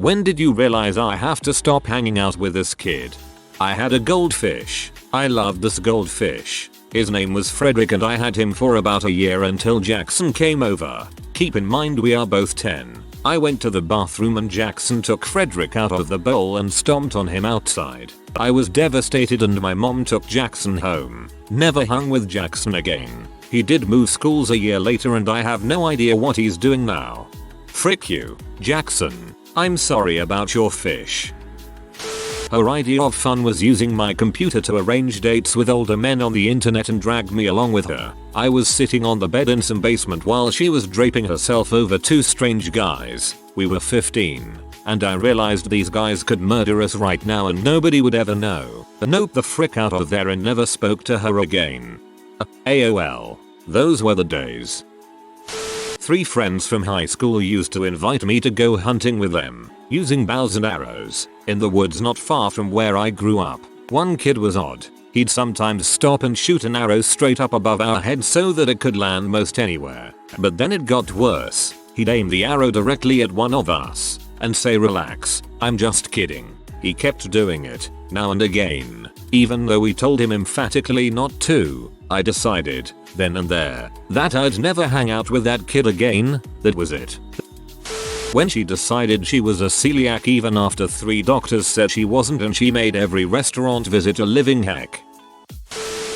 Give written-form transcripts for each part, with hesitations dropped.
When did you realize I have to stop hanging out with this kid? I had a goldfish. I loved this goldfish. His name was Frederick and I had him for about a year until Jackson came over. Keep in mind we are both 10. I went to the bathroom and Jackson took Frederick out of the bowl and stomped on him outside. I was devastated and my mom took Jackson home. Never hung with Jackson again. He did move schools a year later and I have no idea what he's doing now. Frick you, Jackson. I'm sorry about your fish. Her idea of fun was using my computer to arrange dates with older men on the internet and dragged me along with her. I was sitting on the bed in some basement while she was draping herself over two strange guys. We were 15. And I realized these guys could murder us right now and nobody would ever know. Nope the frick out of there and never spoke to her again. AOL. Those were the days. 3 friends from high school used to invite me to go hunting with them, using bows and arrows, in the woods not far from where I grew up. One kid was odd. He'd sometimes stop and shoot an arrow straight up above our heads so that it could land most anywhere. But then it got worse. He'd aim the arrow directly at one of us and say relax, I'm just kidding. He kept doing it, now and again. Even though we told him emphatically not to, I decided, then and there, that I'd never hang out with that kid again. That was it. When she decided she was a celiac even after 3 doctors said she wasn't and she made every restaurant visit a living heck.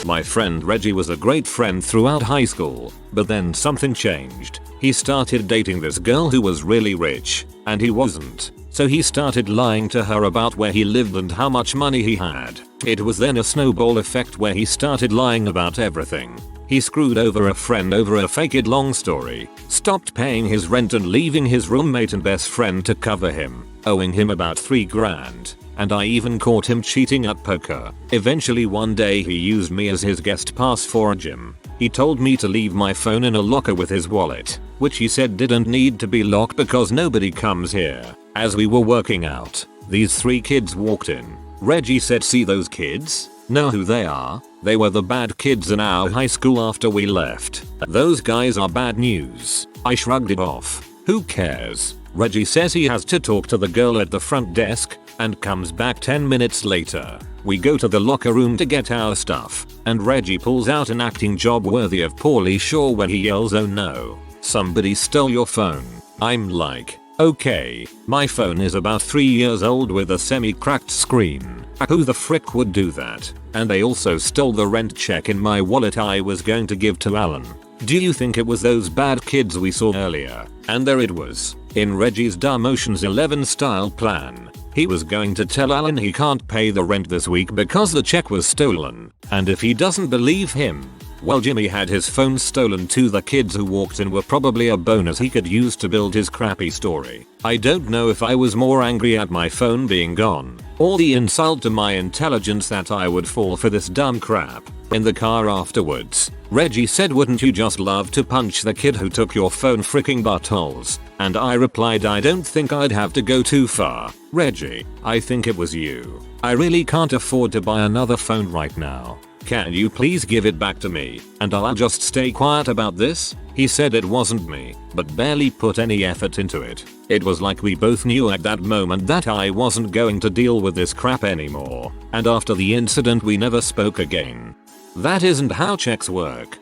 My friend Reggie was a great friend throughout high school, but then something changed. He started dating this girl who was really rich, and he wasn't. So he started lying to her about where he lived and how much money he had. It was then a snowball effect where he started lying about everything. He screwed over a friend over a faked long story, stopped paying his rent and leaving his roommate and best friend to cover him, owing him about 3 grand. And I even caught him cheating at poker. Eventually one day he used me as his guest pass for a gym. He told me to leave my phone in a locker with his wallet, which he said didn't need to be locked because nobody comes here. As we were working out, these 3 kids walked in. Reggie said, see those kids? Know who they are? They were the bad kids in our high school after we left. Those guys are bad news. I shrugged it off. Who cares? Reggie says he has to talk to the girl at the front desk and comes back 10 minutes later. We go to the locker room to get our stuff, and Reggie pulls out an acting job worthy of Pauly Shore when he yells, oh no, somebody stole your phone. I'm like, okay, my phone is about 3 years old with a semi-cracked screen. Who the frick would do that? And they also stole the rent check in my wallet I was going to give to Alan. Do you think it was those bad kids we saw earlier? And there it was, in Reggie's dumb Ocean's 11 style plan. He was going to tell Alan he can't pay the rent this week because the check was stolen, and if he doesn't believe him, well, Jimmy had his phone stolen too. The kids who walked in were probably a bonus he could use to build his crappy story. I don't know if I was more angry at my phone being gone, or the insult to my intelligence that I would fall for this dumb crap. In the car afterwards, Reggie said, wouldn't you just love to punch the kid who took your phone freaking buttholes? And I replied, I don't think I'd have to go too far. Reggie, I think it was you. I really can't afford to buy another phone right now. Can you please give it back to me, and I'll just stay quiet about this? He said it wasn't me, but barely put any effort into it. It was like we both knew at that moment that I wasn't going to deal with this crap anymore, and after the incident we never spoke again. That isn't how checks work.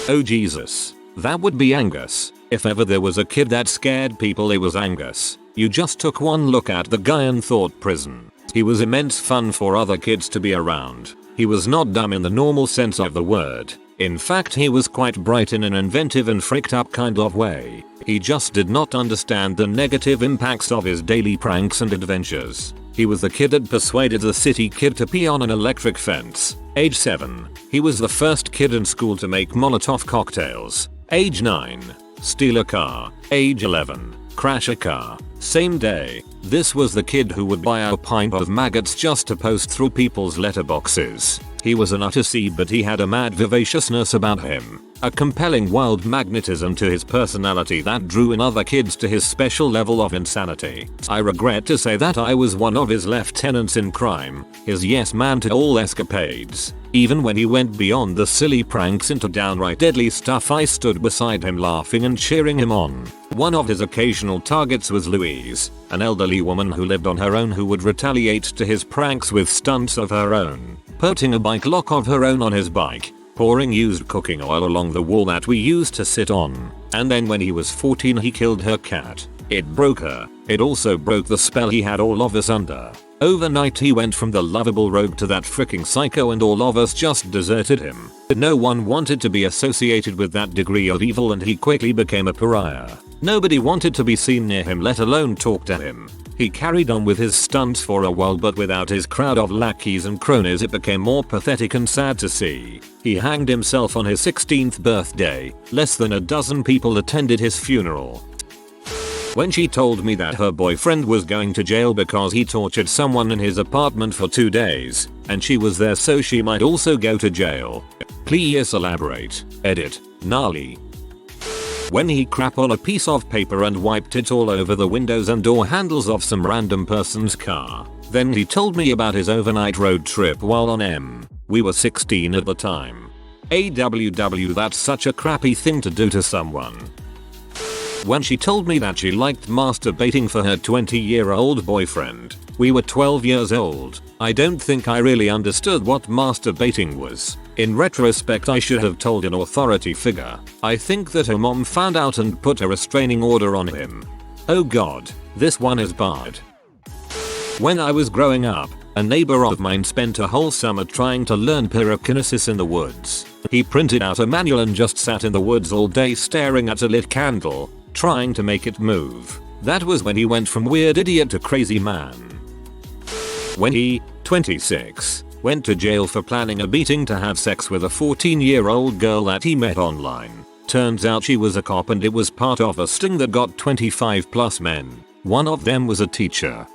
Oh Jesus. That would be Angus. If ever there was a kid that scared people, it was Angus. You just took one look at the guy and thought prison. He was immense fun for other kids to be around. He was not dumb in the normal sense of the word. In fact, he was quite bright in an inventive and freaked up kind of way. He just did not understand the negative impacts of his daily pranks and adventures. He was the kid that persuaded the city kid to pee on an electric fence. Age 7. He was the first kid in school to make Molotov cocktails. Age 9. Steal a car. Age 11. Crash a car. Same day. This was the kid who would buy a pint of maggots just to post through people's letterboxes. He was an utter seed, but he had a mad vivaciousness about him. A compelling wild magnetism to his personality that drew in other kids to his special level of insanity. I regret to say that I was one of his lieutenants in crime, his yes man to all escapades. Even when he went beyond the silly pranks into downright deadly stuff, I stood beside him laughing and cheering him on. One of his occasional targets was Louise, an elderly woman who lived on her own who would retaliate to his pranks with stunts of her own, putting a bike lock of her own on his bike, pouring used cooking oil along the wall that we used to sit on, and then when he was 14 he killed her cat. It broke her. It also broke the spell he had all of us under. Overnight he went from the lovable rogue to that freaking psycho and all of us just deserted him. No one wanted to be associated with that degree of evil and he quickly became a pariah. Nobody wanted to be seen near him, let alone talk to him. He carried on with his stunts for a while, but without his crowd of lackeys and cronies it became more pathetic and sad to see. He hanged himself on his 16th birthday. Less than a dozen people attended his funeral. When she told me that her boyfriend was going to jail because he tortured someone in his apartment for 2 days, and she was there so she might also go to jail. Please elaborate. Edit. Gnarly. When he crap on a piece of paper and wiped it all over the windows and door handles of some random person's car. Then he told me about his overnight road trip while on M. We were 16 at the time. AWW, that's such a crappy thing to do to someone. When she told me that she liked masturbating for her 20-year-old boyfriend, we were 12 years old. I don't think I really understood what masturbating was. In retrospect, I should have told an authority figure. I think that her mom found out and put a restraining order on him. Oh god, this one is bad. When I was growing up, a neighbor of mine spent a whole summer trying to learn pyrokinesis in the woods. He printed out a manual and just sat in the woods all day staring at a lit candle, trying to make it move. That was when he went from weird idiot to crazy man. When he, 26, went to jail for planning a beating to have sex with a 14-year-old girl that he met online. Turns out she was a cop and it was part of a sting that got 25 plus men. One of them was a teacher.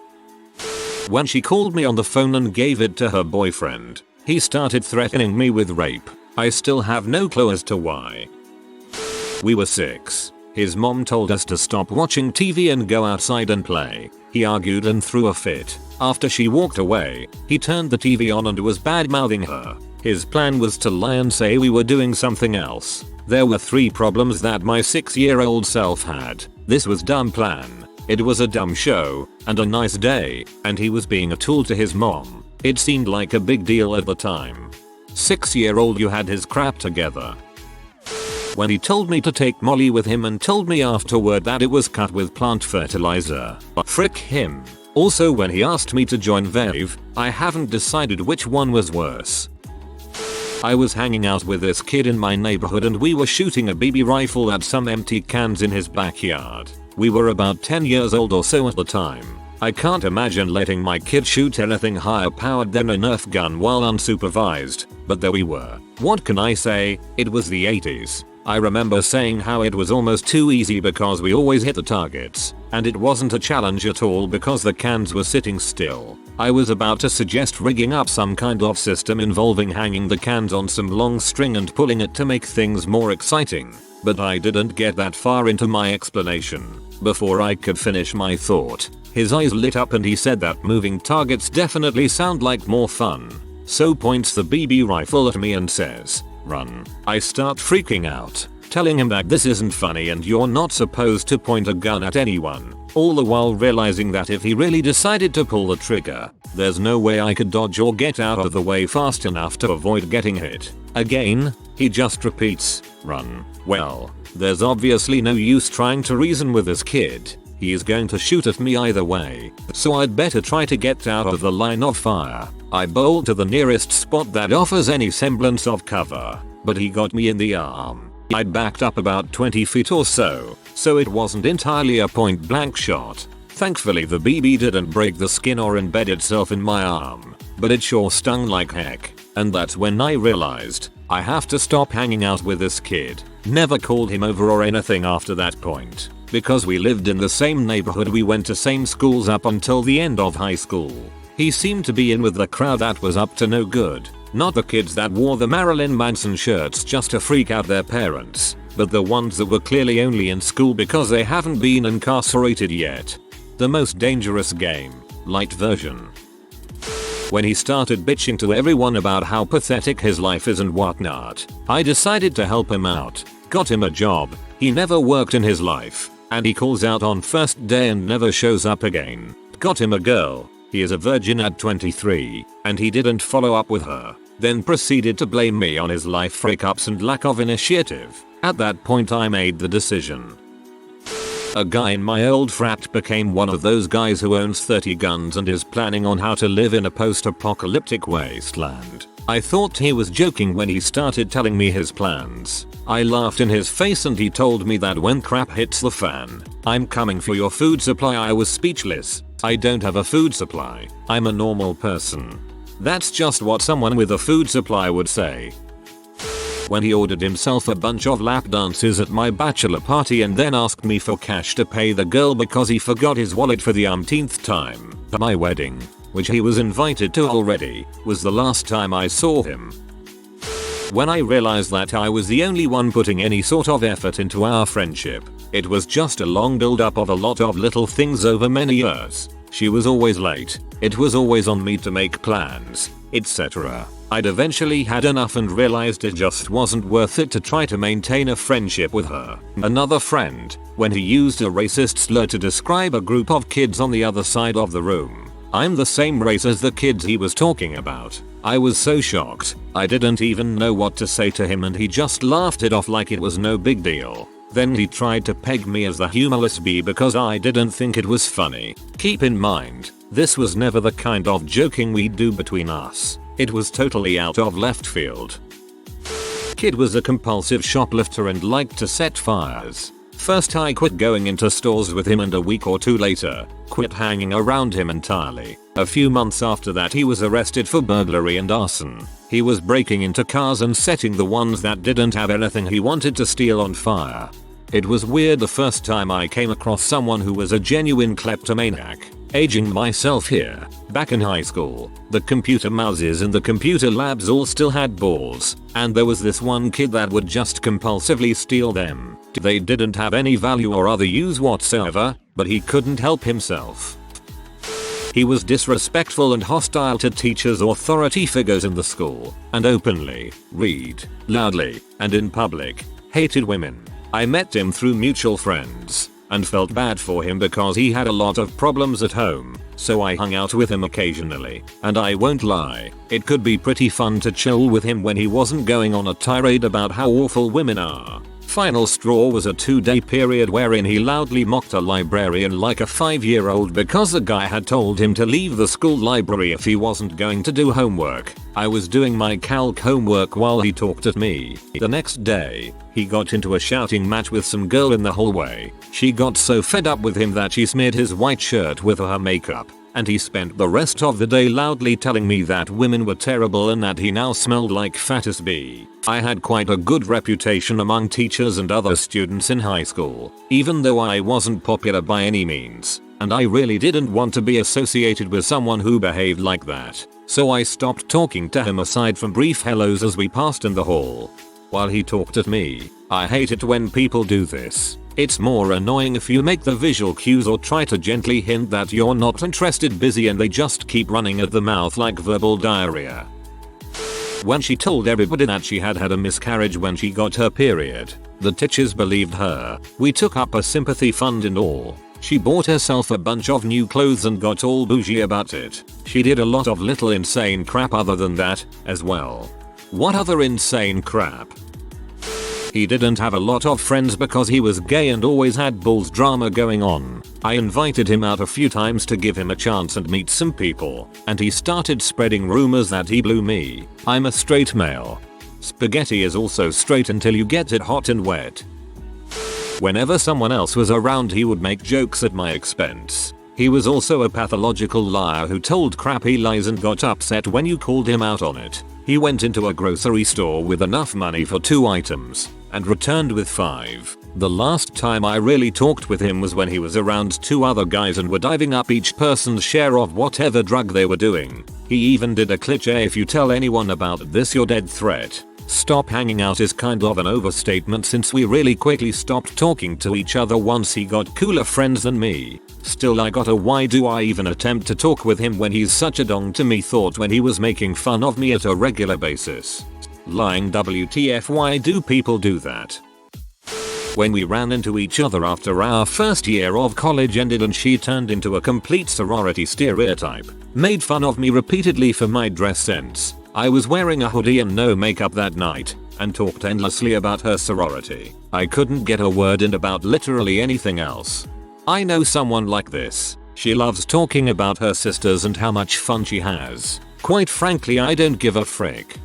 When she called me on the phone and gave it to her boyfriend, he started threatening me with rape. I still have no clue as to why. We were 6. His mom told us to stop watching TV and go outside and play. He argued and threw a fit. After she walked away, he turned the TV on and was bad-mouthing her. His plan was to lie and say we were doing something else. There were 3 problems that my 6-year-old self had. This was dumb plan. It was a dumb show, and a nice day, and he was being a tool to his mom. It seemed like a big deal at the time. 6-year-old, you had his crap together. When he told me to take Molly with him and told me afterward that it was cut with plant fertilizer. Frick him. Also when he asked me to join Vave, I haven't decided which one was worse. I was hanging out with this kid in my neighborhood and we were shooting a BB rifle at some empty cans in his backyard. We were about 10 years old or so at the time. I can't imagine letting my kid shoot anything higher powered than a Nerf gun while unsupervised, but there we were. What can I say? It was the 80s. I remember saying how it was almost too easy because we always hit the targets, and it wasn't a challenge at all because the cans were sitting still. I was about to suggest rigging up some kind of system involving hanging the cans on some long string and pulling it to make things more exciting, but I didn't get that far into my explanation. Before I could finish my thought, his eyes lit up and he said that moving targets definitely sound like more fun. So points the BB rifle at me and says, "Run." I start freaking out, telling him that this isn't funny and you're not supposed to point a gun at anyone, all the while realizing that if he really decided to pull the trigger, there's no way I could dodge or get out of the way fast enough to avoid getting hit. Again, he just repeats, "Run." Well, there's obviously no use trying to reason with this kid. He is going to shoot at me either way, so I'd better try to get out of the line of fire. I bolt to the nearest spot that offers any semblance of cover, but he got me in the arm. I'd backed up about 20 feet or so it wasn't entirely a point blank shot. Thankfully the BB didn't break the skin or embed itself in my arm, but it sure stung like heck, and that's when I realized I have to stop hanging out with this kid. Never called him over or anything after that point. Because we lived in the same neighborhood, we went to same schools up until the end of high school. He seemed to be in with the crowd that was up to no good. Not the kids that wore the Marilyn Manson shirts just to freak out their parents, but the ones that were clearly only in school because they haven't been incarcerated yet. The most dangerous game, light version. When he started bitching to everyone about how pathetic his life is and whatnot, I decided to help him out. Got him a job. He never worked in his life, and he calls out on first day and never shows up again. Got him a girl. He is a virgin at 23, and he didn't follow up with her. Then proceeded to blame me on his life breakups and lack of initiative. At that point I made the decision. A guy in my old frat became one of those guys who owns 30 guns and is planning on how to live in a post-apocalyptic wasteland. I thought he was joking when he started telling me his plans. I laughed in his face and he told me that when crap hits the fan, I'm coming for your food supply. I was speechless. I don't have a food supply. I'm a normal person. That's just what someone with a food supply would say. When he ordered himself a bunch of lap dances at my bachelor party and then asked me for cash to pay the girl because he forgot his wallet for the umpteenth time. My wedding, which he was invited to already, was the last time I saw him. When I realized that I was the only one putting any sort of effort into our friendship, it was just a long build up of a lot of little things over many years. She was always late, it was always on me to make plans, etc. I'd eventually had enough and realized it just wasn't worth it to try to maintain a friendship with her. Another friend, when he used a racist slur to describe a group of kids on the other side of the room. I'm the same race as the kids he was talking about. I was so shocked, I didn't even know what to say to him and he just laughed it off like it was no big deal. Then he tried to peg me as the humorless bee because I didn't think it was funny. Keep in mind, this was never the kind of joking we'd do between us. It was totally out of left field. Kid was a compulsive shoplifter and liked to set fires. First I quit going into stores with him and a week or two later, quit hanging around him entirely. A few months after that he was arrested for burglary and arson. He was breaking into cars and setting the ones that didn't have anything he wanted to steal on fire. It was weird the first time I came across someone who was a genuine kleptomaniac. Aging myself here, back in high school, the computer mouses in the computer labs all still had balls, and there was this one kid that would just compulsively steal them. They didn't have any value or other use whatsoever, but he couldn't help himself. He was disrespectful and hostile to teachers or authority figures in the school, and openly, loudly, and in public, hated women. I met him through mutual friends, and felt bad for him because he had a lot of problems at home, so I hung out with him occasionally, and I won't lie, it could be pretty fun to chill with him when he wasn't going on a tirade about how awful women are. Final straw was a 2-day period wherein he loudly mocked a librarian like a 5-year-old because the guy had told him to leave the school library if he wasn't going to do homework. I was doing my calc homework while he talked at me. The next day, he got into a shouting match with some girl in the hallway. She got so fed up with him that she smeared his white shirt with her makeup, and he spent the rest of the day loudly telling me that women were terrible and that he now smelled like fattest bee. I had quite a good reputation among teachers and other students in high school, even though I wasn't popular by any means, and I really didn't want to be associated with someone who behaved like that. So I stopped talking to him aside from brief hellos as we passed in the hall. While he talked at me, I hate it when people do this. It's more annoying if you make the visual cues or try to gently hint that you're not interested busy and they just keep running at the mouth like verbal diarrhea. When she told everybody that she had had a miscarriage when she got her period, the teachers believed her. We took up a sympathy fund and all. She bought herself a bunch of new clothes and got all bougie about it. She did a lot of little insane crap other than that, as well. What other insane crap? He didn't have a lot of friends because he was gay and always had balls drama going on. I invited him out a few times to give him a chance and meet some people, and he started spreading rumors that he blew me. I'm a straight male. Spaghetti is also straight until you get it hot and wet. Whenever someone else was around he would make jokes at my expense. He was also a pathological liar who told crappy lies and got upset when you called him out on it. He went into a grocery store with enough money for 2 items and returned with 5. The last time I really talked with him was when he was around 2 other guys and were diving up each person's share of whatever drug they were doing. He even did a cliche "if you tell anyone about this you're dead" threat. Stop hanging out is kind of an overstatement since we really quickly stopped talking to each other once he got cooler friends than me. Still, I got a why do I even attempt to talk with him when he's such a dong to me thought when he was making fun of me at a regular basis. Lying WTF, why do people do that? When we ran into each other after our first year of college ended and she turned into a complete sorority stereotype. Made fun of me repeatedly for my dress sense. I was wearing a hoodie and no makeup that night, and talked endlessly about her sorority. I couldn't get a word in about literally anything else. I know someone like this. She loves talking about her sisters and how much fun she has. Quite frankly, I don't give a frick.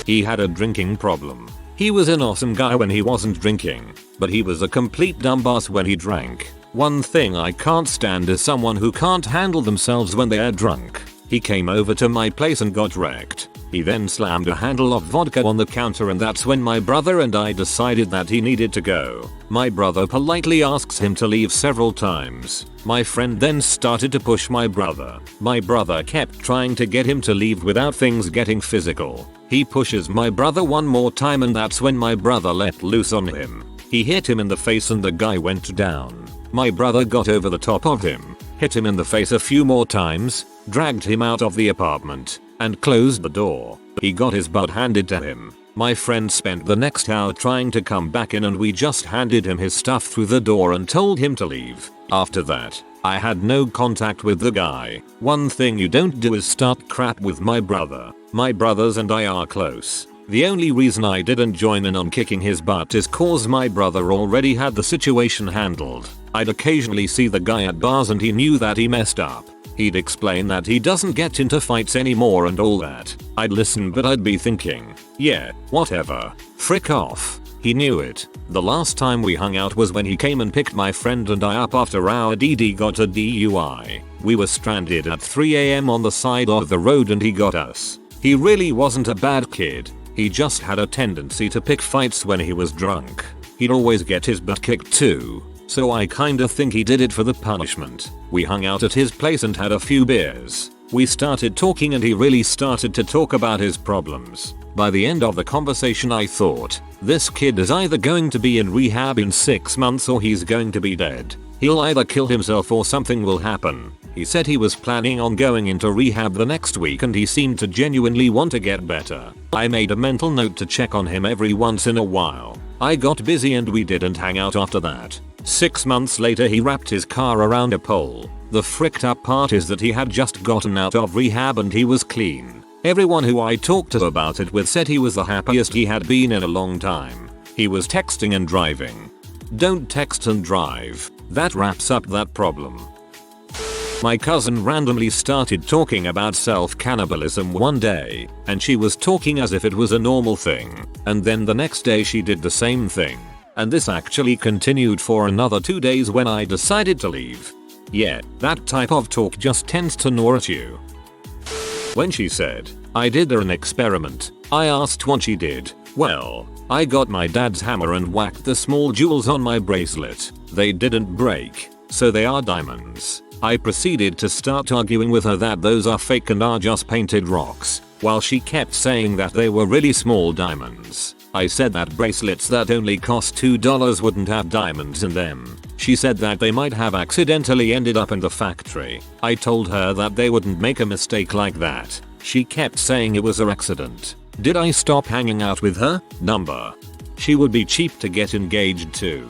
He had a drinking problem. He was an awesome guy when he wasn't drinking, but he was a complete dumbass when he drank. One thing I can't stand is someone who can't handle themselves when they are drunk. He came over to my place and got wrecked. He then slammed a handle of vodka on the counter, and that's when my brother and I decided that he needed to go. My brother politely asks him to leave several times. My friend then started to push my brother. My brother kept trying to get him to leave without things getting physical. He pushes my brother one more time, and that's when my brother let loose on him. He hit him in the face and the guy went down. My brother got over the top of him, hit him in the face a few more times, dragged him out of the apartment, and closed the door. He got his butt handed to him. My friend spent the next hour trying to come back in, and we just handed him his stuff through the door and told him to leave. After that, I had no contact with the guy. One thing you don't do is start crap with my brother. My brothers and I are close. The only reason I didn't join in on kicking his butt is cause my brother already had the situation handled. I'd occasionally see the guy at bars and he knew that he messed up. He'd explain that he doesn't get into fights anymore and all that. I'd listen, but I'd be thinking, yeah, whatever. Frick off. He knew it. The last time we hung out was when he came and picked my friend and I up after our DD got a DUI. We were stranded at 3 AM on the side of the road and he got us. He really wasn't a bad kid. He just had a tendency to pick fights when he was drunk. He'd always get his butt kicked too. So I kinda think he did it for the punishment. We hung out at his place and had a few beers. We started talking and he really started to talk about his problems. By the end of the conversation I thought, this kid is either going to be in rehab in 6 months or he's going to be dead. He'll either kill himself or something will happen. He said he was planning on going into rehab the next week and he seemed to genuinely want to get better. I made a mental note to check on him every once in a while. I got busy and we didn't hang out after that. 6 months later he wrapped his car around a pole. The fricked up part is that he had just gotten out of rehab and he was clean. Everyone who I talked to about it with said he was the happiest he had been in a long time. He was texting and driving. Don't text and drive. That wraps up that problem. My cousin randomly started talking about self-cannibalism one day, and she was talking as if it was a normal thing, and then the next day she did the same thing. And this actually continued for another 2 days when I decided to leave. Yeah, that type of talk just tends to gnaw at you. When she said, I did an experiment, I asked what she did. Well, I got my dad's hammer and whacked the small jewels on my bracelet. They didn't break, so they are diamonds. I proceeded to start arguing with her that those are fake and are just painted rocks, while she kept saying that they were really small diamonds. I said that bracelets that only cost $2 wouldn't have diamonds in them. She said that they might have accidentally ended up in the factory. I told her that they wouldn't make a mistake like that. She kept saying it was an accident. Did I stop hanging out with her? Number. She would be cheap to get engaged to.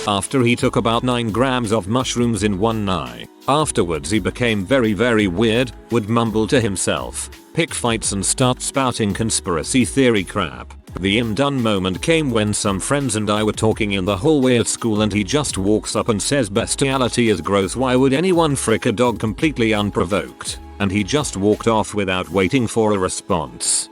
After he took about 9 grams of mushrooms in one night. Afterwards he became very weird, would mumble to himself, pick fights and start spouting conspiracy theory crap. The I'm done moment came when some friends and I were talking in the hallway at school and he just walks up and says bestiality is gross, why would anyone frick a dog completely unprovoked? And he just walked off without waiting for a response.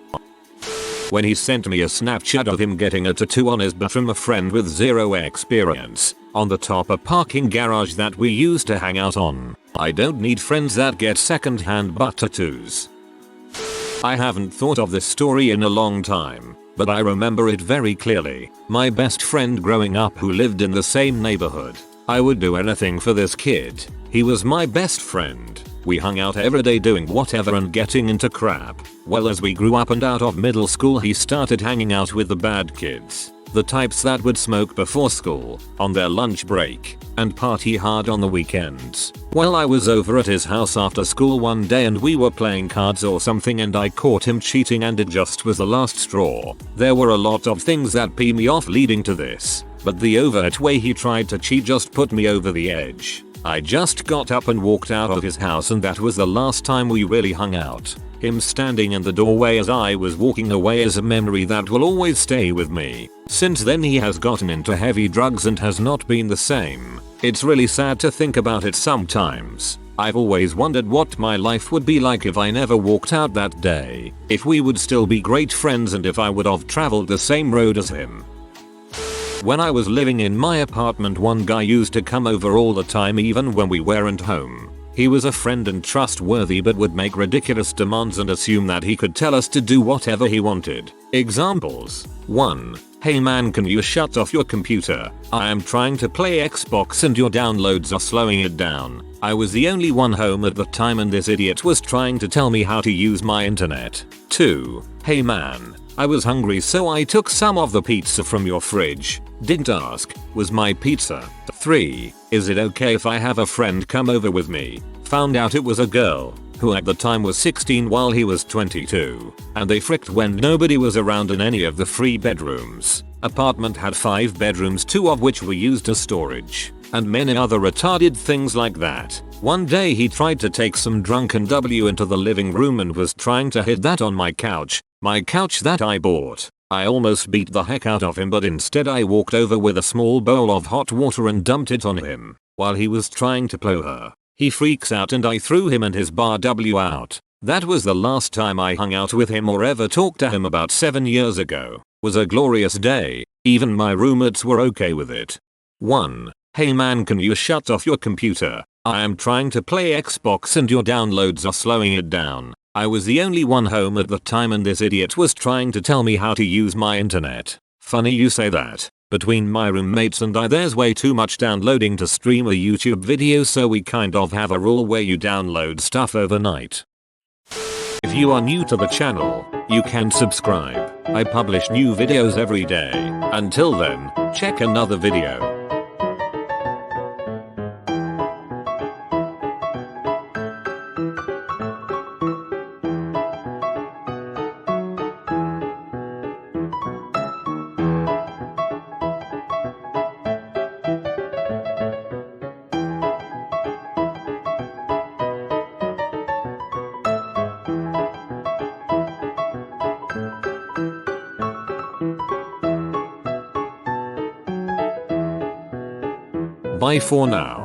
When he sent me a Snapchat of him getting a tattoo on his butt from a friend with zero experience, on the top a parking garage that we used to hang out on. I don't need friends that get second-hand butt tattoos. I haven't thought of this story in a long time, but I remember it very clearly. My best friend growing up who lived in the same neighborhood. I would do anything for this kid. He was my best friend. We hung out every day doing whatever and getting into crap. Well, as we grew up and out of middle school, he started hanging out with the bad kids. The types that would smoke before school, on their lunch break, and party hard on the weekends. Well, I was over at his house after school one day and we were playing cards or something and I caught him cheating and it just was the last straw. There were a lot of things that pee me off leading to this, but the overt way he tried to cheat just put me over the edge. I just got up and walked out of his house and that was the last time we really hung out. Him standing in the doorway as I was walking away is a memory that will always stay with me. Since then he has gotten into heavy drugs and has not been the same. It's really sad to think about it sometimes. I've always wondered what my life would be like if I never walked out that day. If we would still be great friends and if I would have traveled the same road as him. When I was living in my apartment, one guy used to come over all the time even when we weren't home. He was a friend and trustworthy but would make ridiculous demands and assume that he could tell us to do whatever he wanted. Examples. 1. Hey man, can you shut off your computer? I am trying to play Xbox and your downloads are slowing it down. I was the only one home at the time and this idiot was trying to tell me how to use my internet. 2. Hey man, I was hungry so I took some of the pizza from your fridge. Didn't ask, was my pizza. 3. Is it okay if I have a friend come over with me? Found out it was a girl, who at the time was 16 while he was 22. And they fricked when nobody was around in any of the 3 bedrooms. Apartment had 5 bedrooms, 2 of which were used as storage. And many other retarded things like that. One day he tried to take some drunken W into the living room and was trying to hit that on my couch that I bought. I almost beat the heck out of him but instead I walked over with a small bowl of hot water and dumped it on him while he was trying to blow her. He freaks out and I threw him and his bar W out. That was the last time I hung out with him or ever talked to him about 7 years ago. Was a glorious day. Even my roommates were okay with it. 1. Hey man, can you shut off your computer? I am trying to play Xbox and your downloads are slowing it down. I was the only one home at the time and this idiot was trying to tell me how to use my internet. Funny you say that. Between my roommates and I there's way too much downloading to stream a YouTube video, so we kind of have a rule where you download stuff overnight. If you are new to the channel, you can subscribe. I publish new videos every day. Until then, check another video. Bye for now.